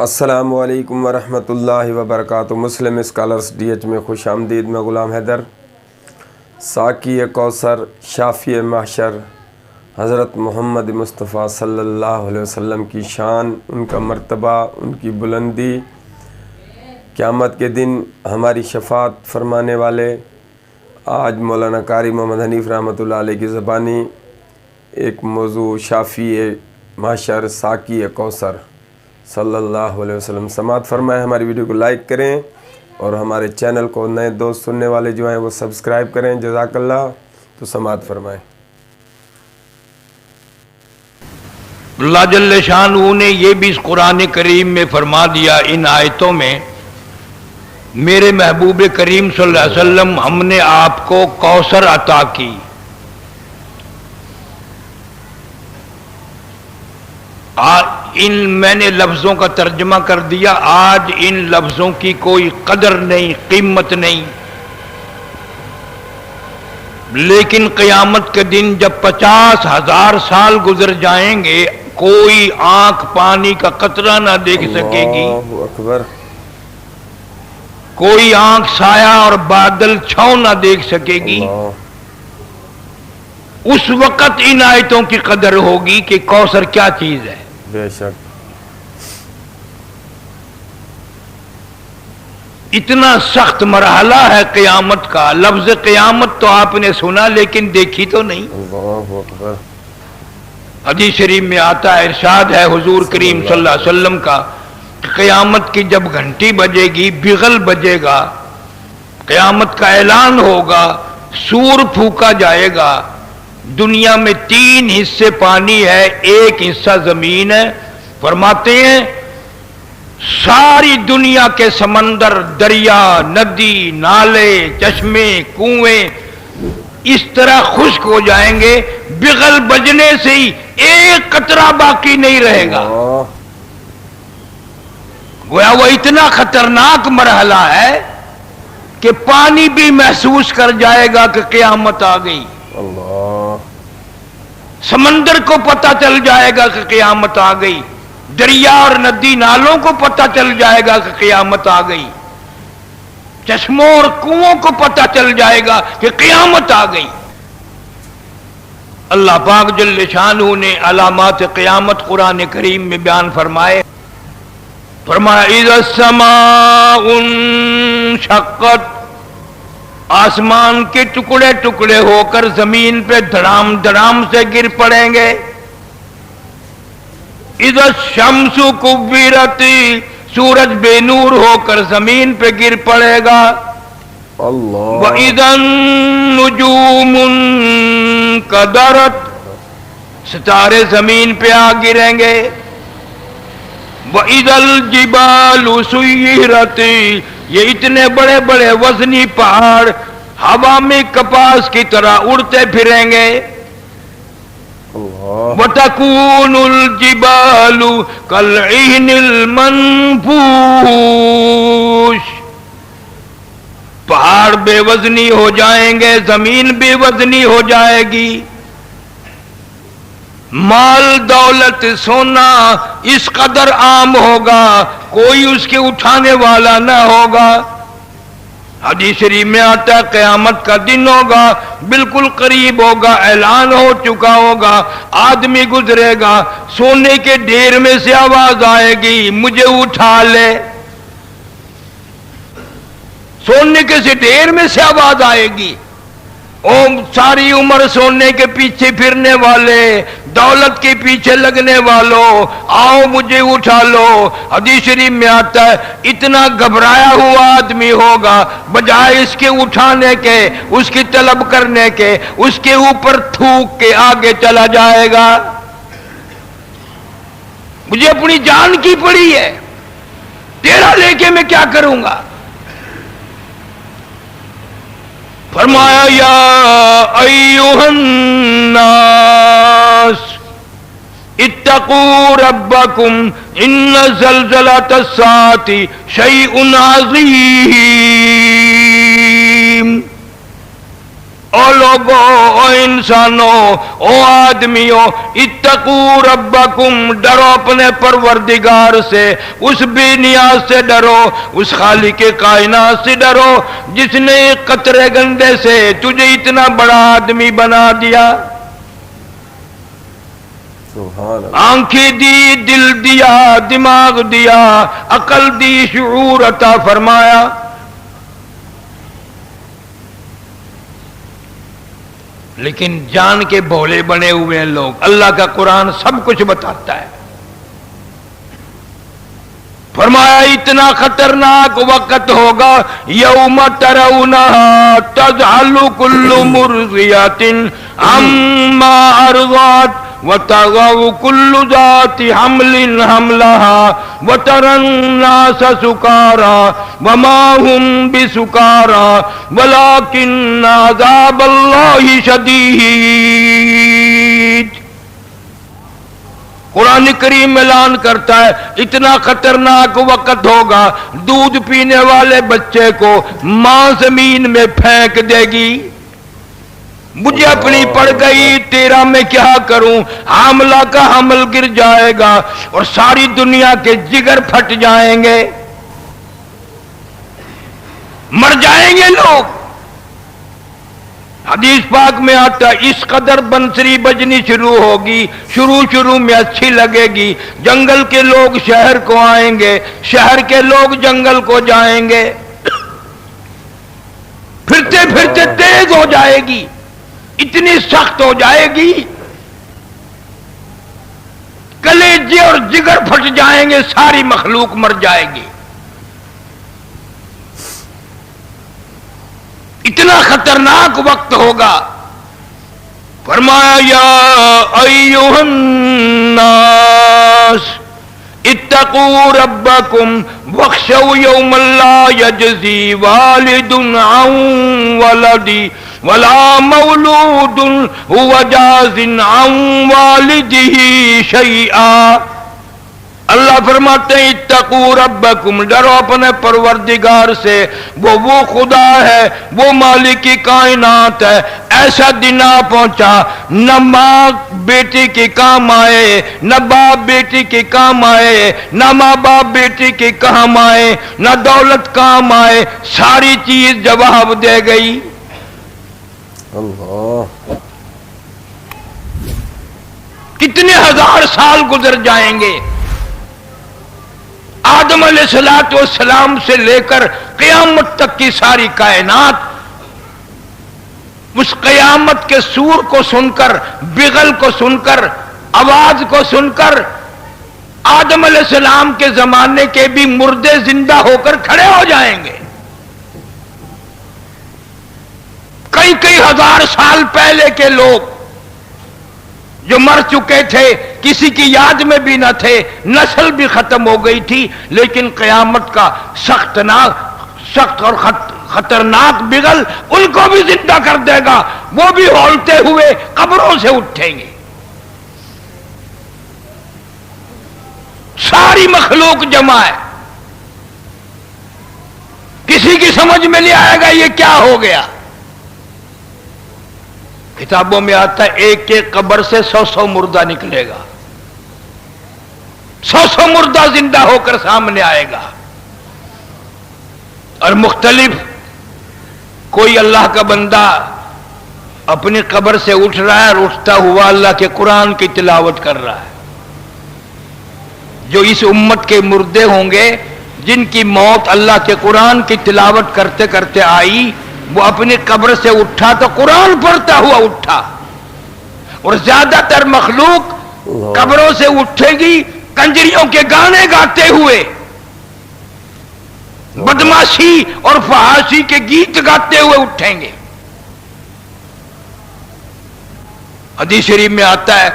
السلام علیکم ورحمۃ اللہ وبرکاتہ۔ مسلم اسکالرس ڈی ایچ میں خوش آمدید۔ میں غلام حیدر، ساقی کوثر، شافی محشر حضرت محمد مصطفیٰ صلی اللہ علیہ وسلم کی شان، ان کا مرتبہ، ان کی بلندی، قیامت کے دن ہماری شفاعت فرمانے والے آج مولانا قاری محمد حنیف رحمۃ اللہ علیہ کی زبانی ایک موضوع شافی محشر ساقی کوثر صلی اللہ علیہ وسلم سماعت فرمائیں۔ ہماری ویڈیو کو لائک کریں اور ہمارے چینل کو نئے دوست سننے والے جو ہیں وہ سبسکرائب کریں۔ جزاک اللہ۔ تو سماعت فرمائیں۔ اللہ جل شانہ نے یہ بھی اس قرآن کریم میں فرما دیا، ان آیتوں میں، میرے محبوب کریم صلی اللہ علیہ وسلم ہم نے آپ کو کوثر عطا کی۔ میں نے لفظوں کا ترجمہ کر دیا۔ آج ان لفظوں کی کوئی قدر نہیں، قیمت نہیں، لیکن قیامت کے دن جب 50,000 سال گزر جائیں گے، کوئی آنکھ پانی کا قطرہ نہ دیکھ سکے گی، اللہ اکبر۔ کوئی آنکھ سایہ اور بادل چھاؤں نہ دیکھ سکے گی۔ اس وقت ان آیتوں کی قدر ہوگی کہ کوثر کیا چیز ہے۔ بے شک۔ اتنا سخت مرحلہ ہے قیامت کا۔ لفظ قیامت تو آپ نے سنا لیکن دیکھی تو نہیں۔ اللہ اکبر۔ حدیث شریف میں آتا ہے، ارشاد ہے حضور کریم صلی اللہ علیہ وسلم کا، قیامت کی جب گھنٹی بجے گی، بغل بجے گا، قیامت کا اعلان ہوگا، سور پھونکا جائے گا، دنیا میں 3 حصے پانی ہے، 1 حصہ زمین ہے۔ فرماتے ہیں ساری دنیا کے سمندر، دریا، ندی، نالے، چشمے، کنویں اس طرح خشک ہو جائیں گے، بغل بجنے سے ہی 1 قطرہ باقی نہیں رہے گا۔ گویا وہ اتنا خطرناک مرحلہ ہے کہ پانی بھی محسوس کر جائے گا کہ قیامت آ گئی۔ اللہ۔ سمندر کو پتہ چل جائے گا کہ قیامت آ گئی، دریا اور ندی نالوں کو پتہ چل جائے گا کہ قیامت آ گئی، چشموں اور کنووں کو پتہ چل جائے گا کہ قیامت آ گئی۔ اللہ پاک جل شانہ نے علامات قیامت قرآن کریم میں بیان فرمائے۔ فرمایا اذا السماء انشقت، آسمان کے ٹکڑے ٹکڑے ہو کر زمین پہ دھڑام دھڑام سے گر پڑیں گے۔ اذا الشمس کورت، سورج بے نور ہو کر زمین پہ گر پڑے گا۔ اللہ۔ وَإِذَا النُّجُومُ انْكَدَرَتْ، ستارے زمین پہ آ گریں گے۔ وَإِذَا الْجِبَالُ سُيِّرَتْ، یہ اتنے بڑے بڑے وزنی پہاڑ ہوا میں کپاس کی طرح اڑتے پھریں گے۔ وَتَكُونُ الْجِبَالُ كَالْعِهْنِ الْمَنْفُوشِ، پہاڑ بے وزنی ہو جائیں گے، زمین بے وزنی ہو جائے گی، مال دولت سونا اس قدر عام ہوگا کوئی اس کے اٹھانے والا نہ ہوگا۔ حدیث شریف میں آتا ہے قیامت کا دن ہوگا، بالکل قریب ہوگا، اعلان ہو چکا ہوگا، آدمی گزرے گا، سونے کے ڈھیر میں سے آواز آئے گی مجھے اٹھا لے۔ سونے کے سے ڈھیر میں سے آواز آئے گی، او ساری عمر سونے کے پیچھے پھرنے والے، دولت کے پیچھے لگنے والوں، آؤ مجھے اٹھا لو۔ حدیث شریف میں آتا ہے اتنا گھبرایا ہوا آدمی ہوگا، بجائے اس کے اٹھانے کے، اس کی طلب کرنے کے، اس کے اوپر تھوک کے آگے چلا جائے گا۔ مجھے اپنی جان کی پڑی ہے، تیرا لے کے میں کیا کروں گا؟ فرمایا یا ایھا الناس اتقوا ربکم ان زلزلۃ الساعۃ شیء عظیم۔ او لوگو، او انسانوں، او آدمیوں، اتقو ربکم، ڈرو اپنے پروردگار سے، اس بے نیاز سے ڈرو، اس خالق کائنات سے ڈرو جس نے ایک قطرے گندے سے تجھے اتنا بڑا آدمی بنا دیا، سبحان اللہ. آنکھیں دی، دل دیا، دماغ دیا، عقل دی، شعور عطا فرمایا. لیکن جان کے بھولے بنے ہوئے ہیں لوگ. اللہ کا قرآن سب کچھ بتاتا ہے. فرمایا اتنا خطرناک وقت ہوگا، یوم ترونہا تذہل کل مرضیۃ عما ارضعت وتضع كل ذات حمل حملها وترى الناس سكارى وما هم بسكارى ولكن عذاب الله شديد. قرآن کریم اعلان کرتا ہے اتنا خطرناک وقت ہوگا، دودھ پینے والے بچے کو ماں زمین میں پھینک دے گی. مجھے اپنی پڑ گئی، تیرا میں کیا کروں. حاملہ کا حمل گر جائے گا اور ساری دنیا کے جگر پھٹ جائیں گے، مر جائیں گے لوگ. حدیث پاک میں آتا ہے اس قدر بنسری بجنی شروع ہوگی، شروع میں اچھی لگے گی. جنگل کے لوگ شہر کو آئیں گے، شہر کے لوگ جنگل کو جائیں گے، پھرتے پھرتے تیز ہو جائے گی، اتنی سخت ہو جائے گی، کلیجے اور جگر پھٹ جائیں گے، ساری مخلوق مر جائے گی. اتنا خطرناک وقت ہوگا. فرمایا یا ایھا الناس اتقوا ربکم واخشوا یوما لا یجزی والد عن ولدی ولا مولود هو جاز عن والده شیئا. اللہ فرماتے ہیں اتقوا ربکم، ڈرو اپنے پروردگار سے. وہ خدا ہے، وہ مالک کی کائنات ہے. ایسا دن آ پہنچا نہ ماں بیٹی کے کام آئے، نہ باپ بیٹی کے کام آئے، نہ ماں باپ بیٹی کے کام آئے، نہ دولت کام آئے، ساری چیز جواب دے گئی. اللہ. کتنے ہزار سال گزر جائیں گے، آدم علیہ السلام سے لے کر قیامت تک کی ساری کائنات اس قیامت کے سور کو سن کر، بغل کو سن کر، آواز کو سن کر، آدم علیہ السلام کے زمانے کے بھی مردے زندہ ہو کر کھڑے ہو جائیں گے. کئی ہزار سال پہلے کے لوگ جو مر چکے تھے، کسی کی یاد میں بھی نہ تھے، نسل بھی ختم ہو گئی تھی، لیکن قیامت کا سخت اور خطرناک بغل ان کو بھی زندہ کر دے گا. وہ بھی ہولتے ہوئے قبروں سے اٹھیں گے. ساری مخلوق جمع ہے، کسی کی سمجھ میں نہیں آئے گا یہ کیا ہو گیا. کتابوں میں آتا ہے ایک ایک قبر سے 100 مردہ نکلے گا، 100 مردہ زندہ ہو کر سامنے آئے گا. اور مختلف، کوئی اللہ کا بندہ اپنی قبر سے اٹھ رہا ہے اور اٹھتا ہوا اللہ کے قرآن کی تلاوت کر رہا ہے. جو اس امت کے مردے ہوں گے جن کی موت اللہ کے قرآن کی تلاوت کرتے کرتے آئی، وہ اپنی قبر سے اٹھا تو قرآن پڑھتا ہوا اٹھا. اور زیادہ تر مخلوق قبروں سے اٹھے گی کنجریوں کے گانے گاتے ہوئے، بدماشی اور فحاشی کے گیت گاتے ہوئے اٹھیں گے. حدیث شریف میں آتا ہے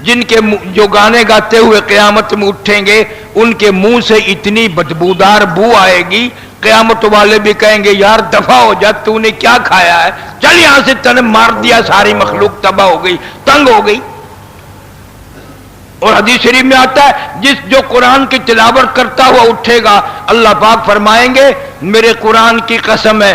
جن کے جو گانے گاتے ہوئے قیامت میں اٹھیں گے ان کے منہ سے اتنی بدبودار بو آئے گی، قیامت والے بھی کہیں گے یار دفع ہو جا، تو نے کیا کھایا ہے، چل یہاں سے، تنے مار دیا، ساری مخلوق تباہ ہو گئی، تنگ ہو گئی. اور حدیث شریف میں آتا ہے جو قرآن کی تلاوت کرتا ہوا اٹھے گا، اللہ پاک فرمائیں گے میرے قرآن کی قسم ہے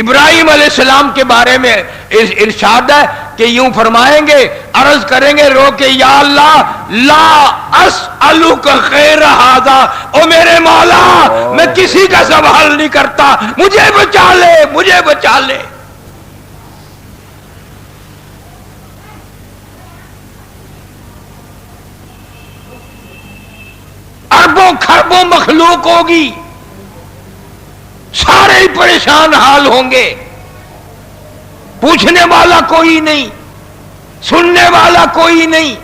ابراہیم علیہ السلام کے بارے میں ارشاد ہے کہ یوں فرمائیں گے، عرض کریں گے رو کے، یا اللہ لا اسألک غیر ھذا، او میرے مولا میں کسی کا سوال نہیں کرتا، مجھے بچا لے، مجھے بچا لے۔ اربوں کھربوں مخلوق ہوگی، سارے ہی پریشان حال ہوں گے، پوچھنے والا کوئی نہیں، سننے والا کوئی نہیں۔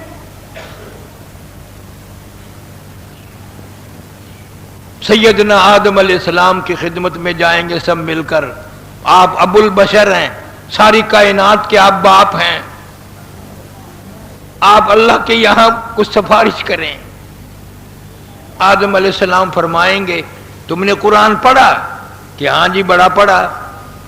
سیدنا آدم علیہ السلام کی خدمت میں جائیں گے سب مل کر، آپ ابو البشر ہیں، ساری کائنات کے آپ باپ ہیں، آپ اللہ کے یہاں کچھ سفارش کریں۔ آدم علیہ السلام فرمائیں گے تم نے قرآن پڑھا؟ کہ ہاں جی بڑا پڑھا،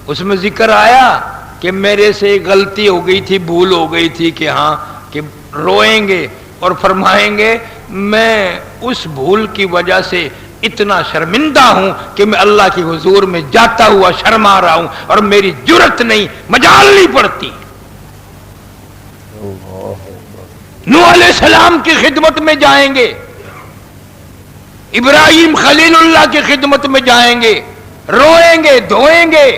اس میں ذکر آیا کہ میرے سے غلطی ہو گئی تھی، بھول ہو گئی تھی، کہ ہاں، کہ روئیں گے اور فرمائیں گے میں اس بھول کی وجہ سے اتنا شرمندہ ہوں کہ میں اللہ کے حضور میں جاتا ہوا شرما رہا ہوں اور میری جرت نہیں، مجال نہیں پڑتی۔ نوح علیہ السلام کی خدمت میں جائیں گے، ابراہیم خلیل اللہ کی خدمت میں جائیں گے، روئیں گے، دھوئیں گے۔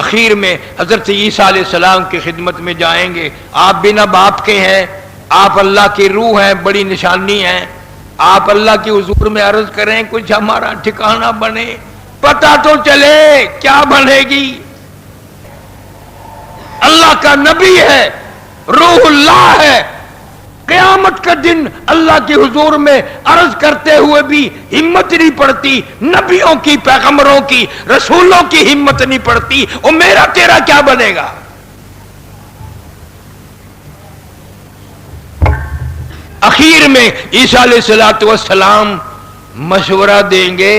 اخیر میں حضرت عیسیٰ علیہ السلام کی خدمت میں جائیں گے، آپ بنا باپ کے ہیں، آپ اللہ کی روح ہیں، بڑی نشانی ہیں، آپ اللہ کی حضور میں عرض کریں کچھ ہمارا ٹھکانہ بنے، پتہ تو چلے کیا بنے گی۔ اللہ کا نبی ہے، روح اللہ ہے، قیامت کا دن اللہ کے حضور میں عرض کرتے ہوئے بھی ہمت نہیں پڑتی، نبیوں کی، پیغمبروں کی، رسولوں کی ہمت نہیں پڑتی، اور میرا تیرا کیا بنے گا؟ اخیر میں عیسیٰ علیہ السلام مشورہ دیں گے،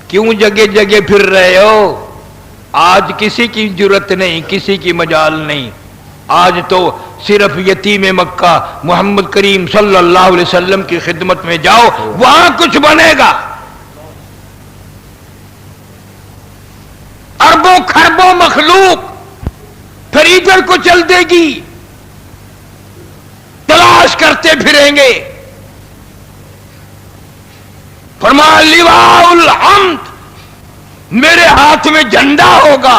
کیوں جگہ جگہ پھر رہے ہو؟ آج کسی کی جرت نہیں، کسی کی مجال نہیں، آج تو صرف یتیم مکہ محمد کریم صلی اللہ علیہ وسلم کی خدمت میں جاؤ، وہاں کچھ بنے گا۔ اربوں کھربوں مخلوق پھر ادھر کو چل دے گی، تلاش کرتے پھریں گے۔ فرمایا لواء الحمد، میرے ہاتھ میں جھنڈا ہوگا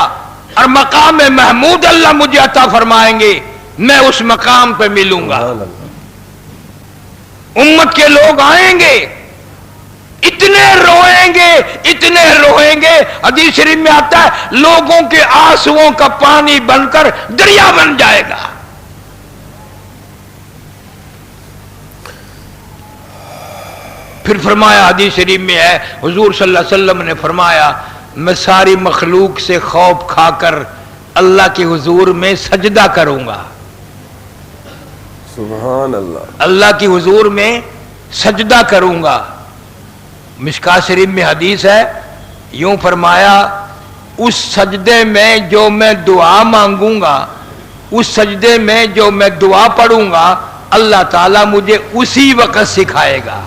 اور مقام محمود اللہ مجھے عطا فرمائیں گے، میں اس مقام پہ ملوں گا۔ امت کے لوگ آئیں گے، اتنے روئیں گے، اتنے روئیں گے، حدیث شریف میں آتا ہے لوگوں کے آنسوؤں کا پانی بن کر دریا بن جائے گا۔ پھر فرمایا حدیث شریف میں ہے، حضور صلی اللہ علیہ وسلم نے فرمایا میں ساری مخلوق سے خوف کھا کر اللہ کے حضور میں سجدہ کروں گا۔ سبحان اللہ، اللہ کی حضور میں سجدہ کروں گا۔ مشکاۃ شریف میں حدیث ہے، یوں فرمایا اس سجدے میں جو میں دعا مانگوں گا، اس سجدے میں جو میں دعا پڑھوں گا، اللہ تعالیٰ مجھے اسی وقت سکھائے گا۔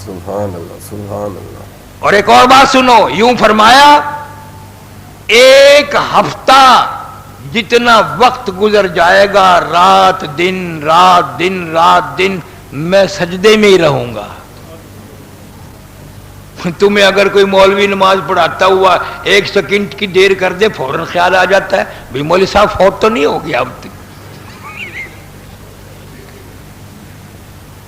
سبحان اللہ، سبحان اللہ۔ اور ایک اور بات سنو، یوں فرمایا ایک ہفتہ جتنا وقت گزر جائے گا، رات دن رات دن رات دن میں سجدے میں ہی رہوں گا۔ تمہیں اگر کوئی مولوی نماز پڑھاتا ہوا 1 سیکنڈ کی دیر کر دے، فوراً خیال آ جاتا ہے بھئی مولوی صاحب فوت تو نہیں ہو گیا اب تک۔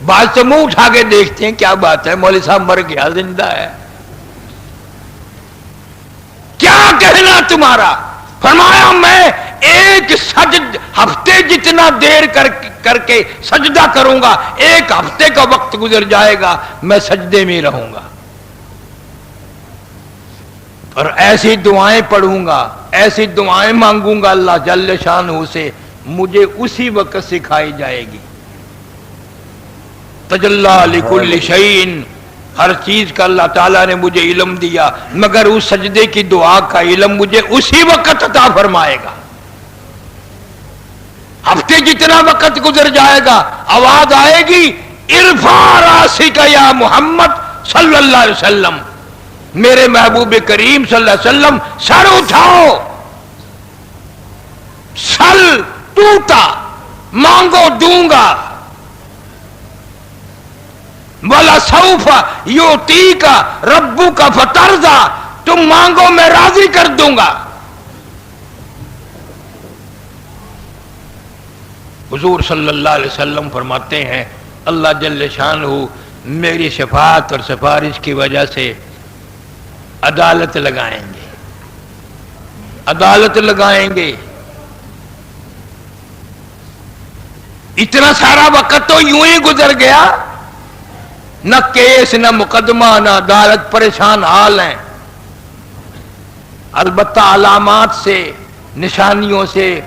بعض سے منہ اٹھا کے دیکھتے ہیں کیا بات ہے، مولوی صاحب مر گیا، زندہ ہے، کیا کہنا تمہارا؟ فرمایا میں ایک سجد ہفتے جتنا دیر کر کے سجدہ کروں گا، 1 ہفتے کا وقت گزر جائے گا، میں سجدے میں رہوں گا، اور ایسی دعائیں پڑھوں گا، ایسی دعائیں مانگوں گا اللہ جل شانہ سے، مجھے اسی وقت سکھائی جائے گی۔ تجلی لکل شیء، ہر چیز کا اللہ تعالیٰ نے مجھے علم دیا، مگر اس سجدے کی دعا کا علم مجھے اسی وقت عطا فرمائے گا۔ ہفتے جتنا وقت گزر جائے گا، آواز آئے گی ارفع راسک یا محمد صلی اللہ علیہ وسلم، میرے محبوب کریم صلی اللہ علیہ وسلم سر اٹھاؤ، سل ٹوٹا، مانگو دوں گا، وَلَسَوْفَ يُعْطِيكَ رَبُّكَ فَتَرْضَىٰ، تم مانگو میں راضی کر دوں گا۔ حضور صلی اللہ علیہ وسلم فرماتے ہیں اللہ جل شانہ میری شفاعت اور سفارش کی وجہ سے عدالت لگائیں گے، عدالت لگائیں گے۔ اتنا سارا وقت تو یوں ہی گزر گیا، نہ کیس نہ مقدمہ نہ عدالت، پریشان حال ہیں۔ البتہ علامات سے، نشانیوں سے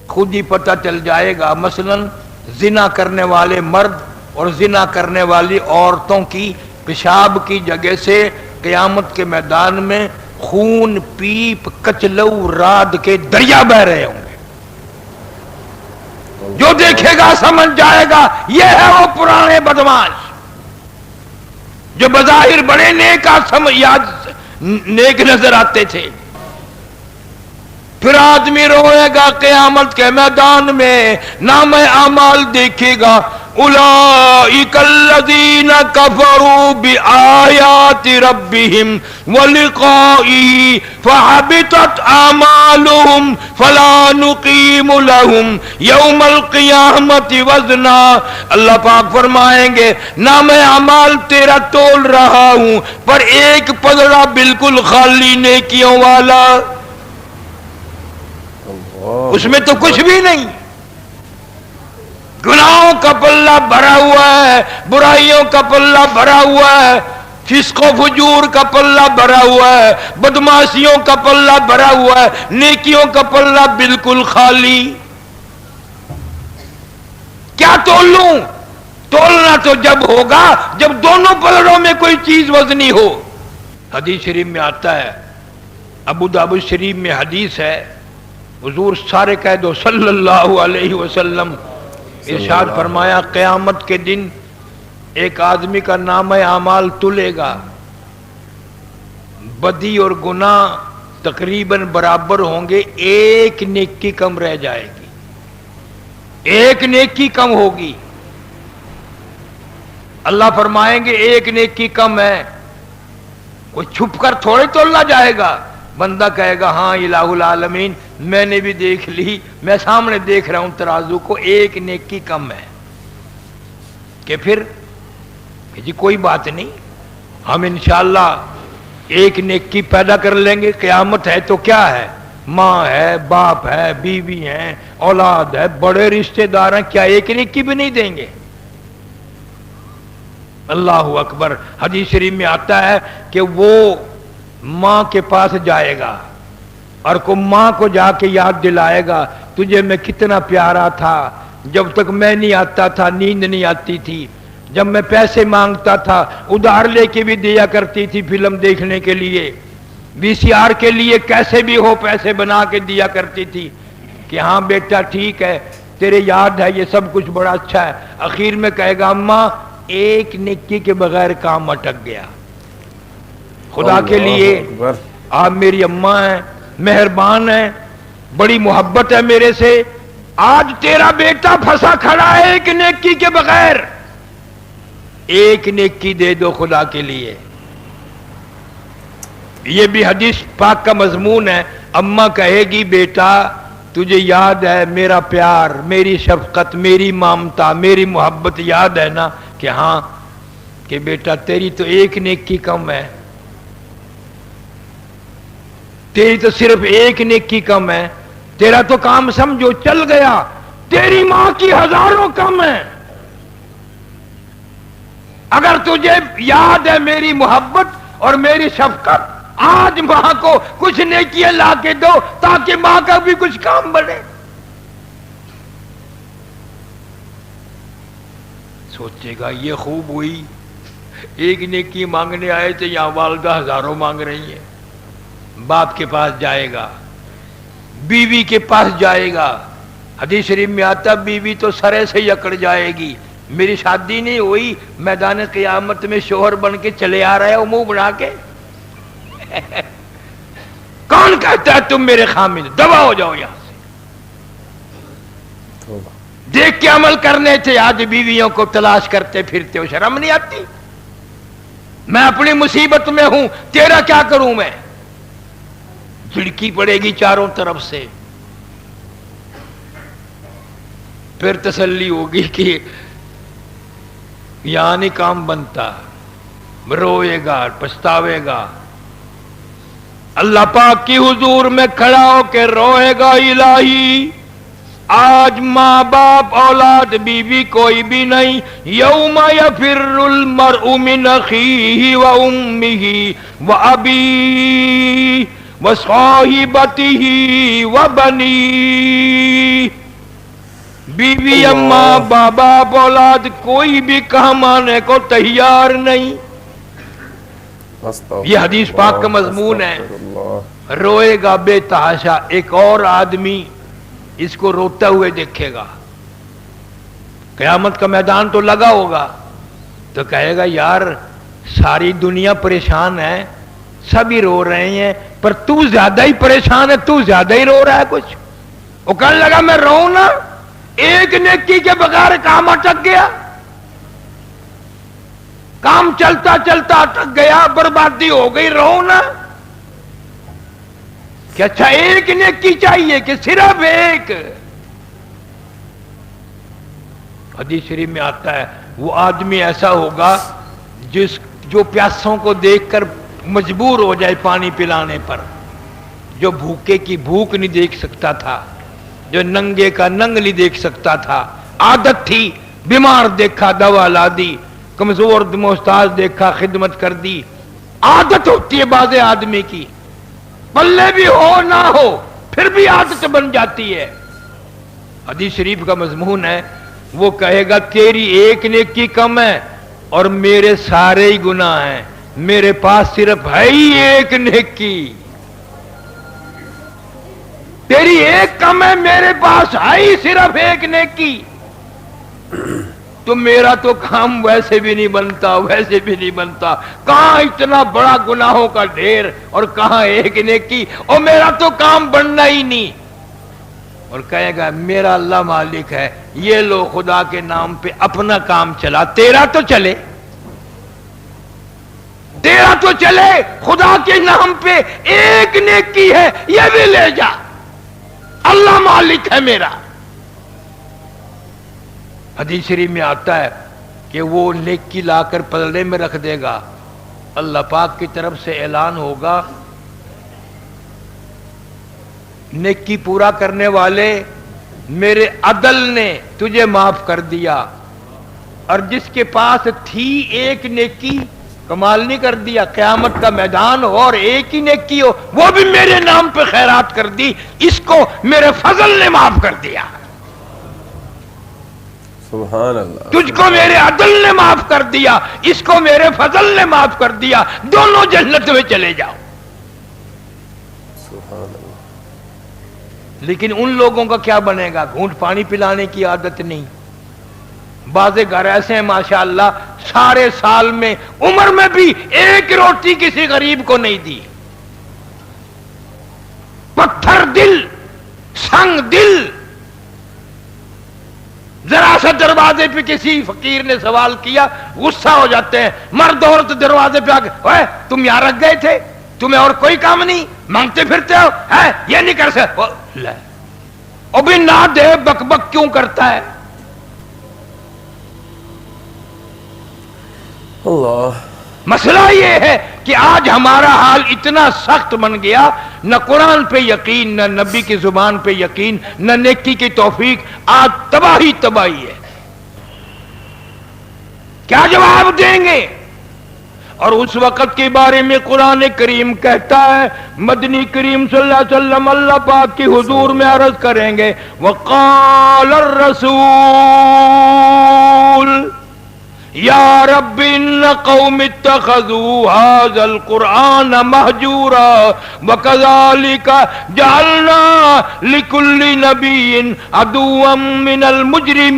خود ہی پتہ چل جائے گا۔ مثلا زنا کرنے والے مرد اور زنا کرنے والی عورتوں کی پیشاب کی جگہ سے قیامت کے میدان میں خون، پیپ، کچلو، راد کے دریا بہ رہے ہوں گے۔ جو دیکھے گا سمجھ جائے گا یہ ہے وہ پرانے بدماش جو بظاہر بڑے نیک نظر آتے تھے۔ پھر آدمی روئے گا قیامت کے میدان میں، نام اعمال دیکھے گا، اولئک الذین کفروا بآیات ربہم ولقائہ فحبطت اعمالہم فلا نقیم لہم یوم القیامت وزنا۔ اللہ پاک فرمائیں گے نام اعمال تیرا تول رہا ہوں پر ایک پلڑا بالکل خالی نیکیوں والا، اس میں تو کچھ بھی نہیں۔ گناہوں کا پلہ بھرا ہوا ہے، برائیوں کا پلہ بھرا ہوا ہے، فسق و فجور کا پلہ بھرا ہوا ہے، بدماشیوں کا پلہ بھرا ہوا ہے، نیکیوں کا پلہ بالکل خالی۔ کیا تول لوں؟ تولنا تو جب ہوگا جب دونوں پلڑوں میں کوئی چیز وزنی ہو۔ حدیث شریف میں آتا ہے، ابو داؤد شریف میں حدیث ہے، حضور سارے کہہ دو صلی اللہ علیہ وسلم ارشاد فرمایا قیامت کے دن ایک آدمی کا نام اعمال تلے گا، بدی اور گناہ تقریباً برابر ہوں گے، ایک نیکی کم رہ جائے گی، ایک نیکی کم ہوگی۔ اللہ فرمائیں گے ایک نیکی کم ہے، کوئی چھپ کر تھوڑے تولا جائے گا۔ بندہ کہے گا ہاں الہ العالمین میں نے بھی دیکھ لی، میں سامنے دیکھ رہا ہوں ترازو کو، ایک نیکی کم ہے۔ کہ پھر جی کوئی بات نہیں، ہم انشاءاللہ ایک نیکی پیدا کر لیں گے، قیامت ہے تو کیا ہے، ماں ہے، باپ ہے، بیوی ہیں، اولاد ہے، بڑے رشتہ دار ہیں، کیا ایک نیکی بھی نہیں دیں گے؟ اللہ اکبر۔ حدیث شریف میں آتا ہے کہ وہ ماں کے پاس جائے گا اور کو ماں کو جا کے یاد دلائے گا تجھے میں کتنا پیارا تھا، جب تک میں نہیں آتا تھا نیند نہیں آتی تھی، جب میں پیسے مانگتا تھا ادھار لے کے بھی دیا کرتی تھی فلم دیکھنے کے لیے، وی سی آر کے لیے کیسے بھی ہو پیسے بنا کے دیا کرتی تھی کہ ہاں بیٹا ٹھیک ہے تیرے یاد ہے یہ سب کچھ بڑا اچھا ہے۔ اخیر میں کہے گا اماں ایک نیکی کے بغیر کام اٹک گیا، خدا کے لیے آپ میری اماں ہیں، مہربان ہیں، بڑی محبت ہے میرے سے، آج تیرا بیٹا پھنسا کھڑا ہے ایک نیکی کے بغیر، ایک نیکی دے دو خدا کے لیے۔ یہ بھی حدیث پاک کا مضمون ہے۔ اماں کہے گی بیٹا تجھے یاد ہے میرا پیار، میری شفقت، میری ممتا، میری محبت یاد ہے نا؟ کہ ہاں، کہ بیٹا تیری تو ایک نیکی کم ہے، تیری تو صرف ایک نیکی کم ہے، تیرا تو کام سمجھو چل گیا، تیری ماں کی ہزاروں کم ہے۔ اگر تجھے یاد ہے میری محبت اور میری شفقت، آج ماں کو کچھ نیکیاں لا کے دو تاکہ ماں کا بھی کچھ کام بنے۔ سوچے گا یہ خوب ہوئی، ایک نیکی مانگنے آئے تھے یہاں والدہ ہزاروں مانگ رہی ہیں۔ باپ کے پاس جائے گا، بیوی کے پاس جائے گا، حدیث شریف میں آتا بیوی تو سرے سے ہی اکڑ جائے گی، میری شادی نہیں ہوئی، میدان قیامت میں شوہر بن کے چلے آ رہے ہو منہ بنا کے؟ کون کہتا ہے تم میرے خامد؟ دبا ہو جاؤ یہاں سے۔ دیکھ کے عمل کرنے تھے، آج بیویوں کو تلاش کرتے پھرتے ہو، شرم نہیں آتی؟ میں اپنی مصیبت میں ہوں، تیرا کیا کروں میں؟ جھڑکی پڑے گی چاروں طرف سے، پھر تسلی ہوگی کہ یہاں نہیں کام بنتا، روئے گا، پچھتاوے گا، اللہ پاک کی حضور میں کھڑا ہو کے روئے گا، الہی آج ماں باپ اولاد بیوی کوئی بھی نہیں، یوم یفر المرء من اخیہ و امہ و ابیہ و صاحبتہ و بنیہ، بیوی اماں باپ اولاد کوئی بھی کام آنے کو تیار نہیں۔ یہ حدیث پاک کا مضمون ہے۔ روئے گا بے تحاشا، ایک اور آدمی اس کو روتا ہوئے دیکھے گا، قیامت کا میدان تو لگا ہوگا، تو کہے گا یار ساری دنیا پریشان ہے، سبھی رو رہے ہیں، پر تو زیادہ ہی پریشان ہے، تو زیادہ ہی رو رہا ہے کچھ۔ وہ کہنے لگا میں روؤں نا، ایک نیکی کے بغیر کام اٹک گیا، کام چلتا چلتا اٹک گیا، بربادی ہو گئی، رو نا کہ اچھا ایک نیکی چاہیے کہ صرف ایک؟ حدیث شریف میں آتا ہے وہ آدمی ایسا ہوگا جو پیاسوں کو دیکھ کر مجبور ہو جائے پانی پلانے پر، جو بھوکے کی بھوک نہیں دیکھ سکتا تھا، جو ننگے کا ننگ نہیں دیکھ سکتا تھا، عادت تھی، بیمار دیکھا دوا لا دی، کمزور محتاج دیکھا خدمت کر دی، عادت ہوتی ہے بعض آدمی کی، پلے بھی ہو نہ ہو پھر بھی عادت بن جاتی ہے۔ حدیث شریف کا مضمون ہے، وہ کہے گا تیری ایک نیکی کم ہے اور میرے سارے ہی گناہ ہیں، میرے پاس صرف ہے ہی ایک نیکی، تیری ایک کم ہے، میرے پاس ہے ہی صرف ایک نیکی، تو میرا تو کام ویسے بھی نہیں بنتا، ویسے بھی نہیں بنتا، کہاں اتنا بڑا گناہوں کا ڈھیر اور کہاں ایک نیکی، اور میرا تو کام بننا ہی نہیں۔ اور کہے گا میرا اللہ مالک ہے، یہ لو خدا کے نام پہ اپنا کام چلا، تیرا تو چلے، تیرا تو چلے، خدا کے نام پہ ایک نیکی ہے یہ بھی لے جا، اللہ مالک ہے میرا۔ حدیث شریف میں آتا ہے کہ وہ نیکی لا کر پلڑے میں رکھ دے گا، اللہ پاک کی طرف سے اعلان ہوگا نیکی پورا کرنے والے میرے عدل نے تجھے معاف کر دیا، اور جس کے پاس تھی ایک نیکی کمال نہیں کر دیا، قیامت کا میدان ہو اور ایک ہی نیکی ہو، وہ بھی میرے نام پہ خیرات کر دی، اس کو میرے فضل نے معاف کر دیا، سبحان اللہ، تجھ کو میرے عدل نے معاف کر دیا، اس کو میرے فضل نے معاف کر دیا، دونوں جنت میں چلے جاؤ۔ سبحان اللہ۔ لیکن ان لوگوں کا کیا بنے گا؟ گھونٹ پانی پلانے کی عادت نہیں، بعض گھر ایسے ہیں ماشاءاللہ سارے سال میں عمر میں بھی ایک روٹی کسی غریب کو نہیں دی، پتھر دل، سنگ دل، ذرا سا دروازے پہ کسی فقیر نے سوال کیا غصہ ہو جاتے ہیں، مرد عورت دروازے پہ آ کے اوے تم یہاں رکھ گئے تھے، تمہیں اور کوئی کام نہیں، مانگتے پھرتے ہو، ہے یہ نہیں کر سکتے، او بھی نہ دے بک بک کیوں کرتا ہے؟ اللہ، مسئلہ یہ ہے کہ آج ہمارا حال اتنا سخت بن گیا، نہ قرآن پہ یقین، نہ نبی کی زبان پہ یقین، نہ نیکی کی توفیق، آج تباہی تباہی ہے، کیا جواب دیں گے؟ اور اس وقت کے بارے میں قرآن کریم کہتا ہے، مدنی کریم صلی اللہ علیہ وسلم اللہ پاک کی حضور میں عرض کریں گے، وقال الرسول یا رب ان قوم اتخذوا هذا القرآن مہجورا وکذالک جعلنا لکل نبی عدوا من المجرمین۔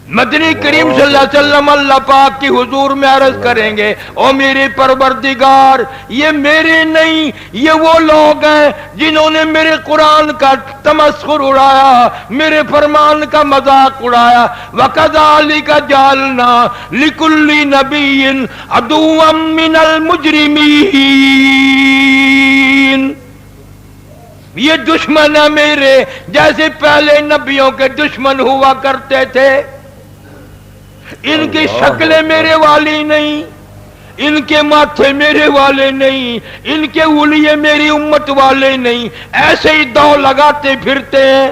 مدنی کریم صلی اللہ علیہ وسلم اللہ پاک کی حضور میں عرض کریں گے، او میرے پروردگار، یہ میرے نہیں، یہ وہ لوگ ہیں جنہوں نے میرے قرآن کا تمسخر اڑایا، میرے فرمان کا مذاق اڑایا۔ وَكَذَلِكَ جَعَلْنَا لِكُلِّ نَبِيٍّ عَدُوًّا مِّنَ الْمُجْرِمِينَ۔ یہ دشمن ہے میرے، جیسے پہلے نبیوں کے دشمن ہوا کرتے تھے۔ ان کی شکلیں میرے والی نہیں، ان کے ماتھے میرے والے نہیں، ان کے اولیے میری امت والے نہیں، ایسے ہی دو لگاتے پھرتے ہیں۔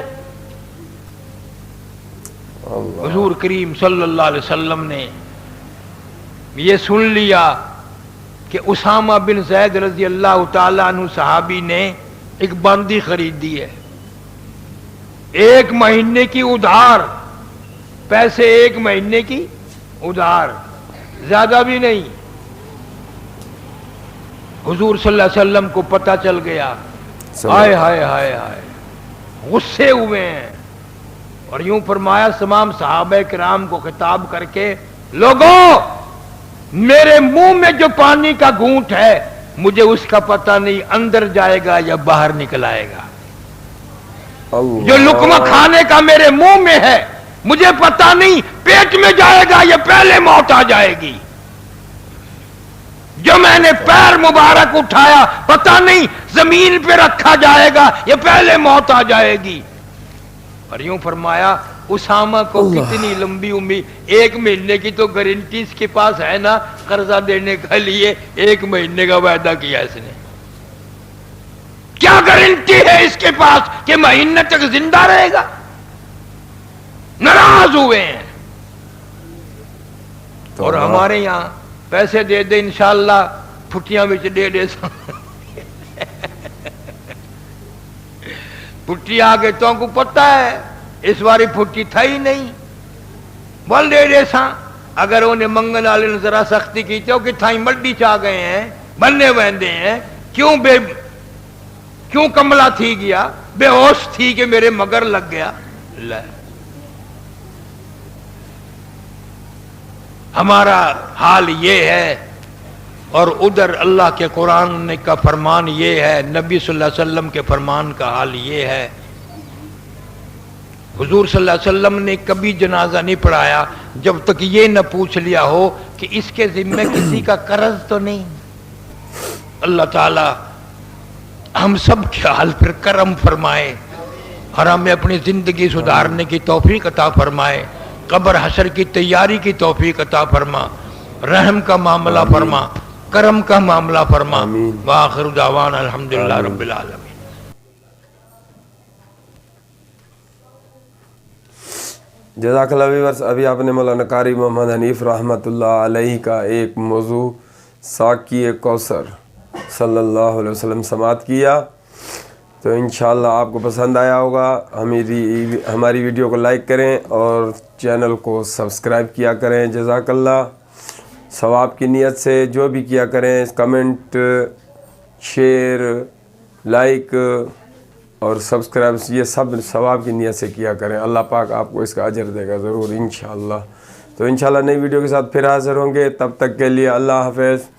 حضور کریم صلی اللہ علیہ وسلم نے یہ سن لیا کہ اسامہ بن زید رضی اللہ تعالیٰ عنہ صحابی نے ایک باندی خریدی ہے، 1 مہینے کی ادھار، پیسے 1 مہینے کی ادھار، زیادہ بھی نہیں۔ حضور صلی اللہ علیہ وسلم کو پتہ چل گیا، ہائے ہائے ہائے ہائے، غصے ہوئے ہیں، اور یوں فرمایا تمام صحابہ کرام کو خطاب کر کے، لوگوں میرے منہ میں جو پانی کا گھونٹ ہے مجھے اس کا پتہ نہیں اندر جائے گا یا باہر نکل آئے گا، جو لقمہ کھانے کا میرے منہ میں ہے مجھے پتہ نہیں پیٹ میں جائے گا یا پہلے موت آ جائے گی، جو میں نے پیر مبارک اٹھایا پتہ نہیں زمین پہ رکھا جائے گا یا پہلے موت آ جائے گی۔ اور یوں فرمایا اسامہ کو کتنی لمبی امید، 1 مہینے کی تو گارنٹی اس کے پاس ہے نا، قرضہ دینے کے لیے 1 مہینے کا وعدہ کیا اس نے، کیا گارنٹی ہے اس کے پاس کہ مہینے تک زندہ رہے گا؟ ناراض ہوئے ہیں۔ اور ہمارے یہاں پیسے دے دے انشاءاللہ پھٹیاں بچ دے پھٹی آگے تو کو پتہ ہے اس باری پھٹی تھا ہی نہیں، بول دے سا، اگر انہیں منگن والے نے ذرا سختی کی تو کہ تھائی مڈی چاہ گئے ہیں، بننے ویندے ہیں، کیوں کملا تھی گیا، بے ہوش تھی کہ میرے مگر لگ گیا۔ ہمارا حال یہ ہے، اور ادھر اللہ کے قرآن کا فرمان یہ ہے، نبی صلی اللہ علیہ وسلم کے فرمان کا حال یہ ہے۔ حضور صلی اللہ علیہ وسلم نے کبھی جنازہ نہیں پڑھایا جب تک یہ نہ پوچھ لیا ہو کہ اس کے ذمہ کسی کا قرض تو نہیں۔ اللہ تعالی ہم سب کے حال پر کرم فرمائے اور ہمیں اپنی زندگی سدھارنے کی توفیق عطا فرمائے، قبر حشر کی تیاری کی توفیق عطا فرما، رحم کا معاملہ فرما، کرم کا معاملہ فرما۔ وآخر دعوانا الحمدللہ رب العالمین۔ جزاک اللہ ویورز، ابھی آپ نے مولانا قاری محمد حنیف رحمۃ اللہ علیہ کا ایک موضوع ساقی کوثر صلی اللہ علیہ وسلم سماعت کیا، تو انشاءاللہ آپ کو پسند آیا ہوگا۔ ہماری ویڈیو کو لائک کریں اور چینل کو سبسکرائب کیا کریں۔ جزاک اللہ۔ ثواب کی نیت سے جو بھی کیا کریں، کمنٹ، شیئر، لائک اور سبسکرائب، یہ سب ثواب کی نیت سے کیا کریں۔ اللہ پاک آپ کو اس کا اجر دے گا ضرور انشاءاللہ۔ تو انشاءاللہ نئی ویڈیو کے ساتھ پھر حاضر ہوں گے، تب تک کے لیے اللہ حافظ۔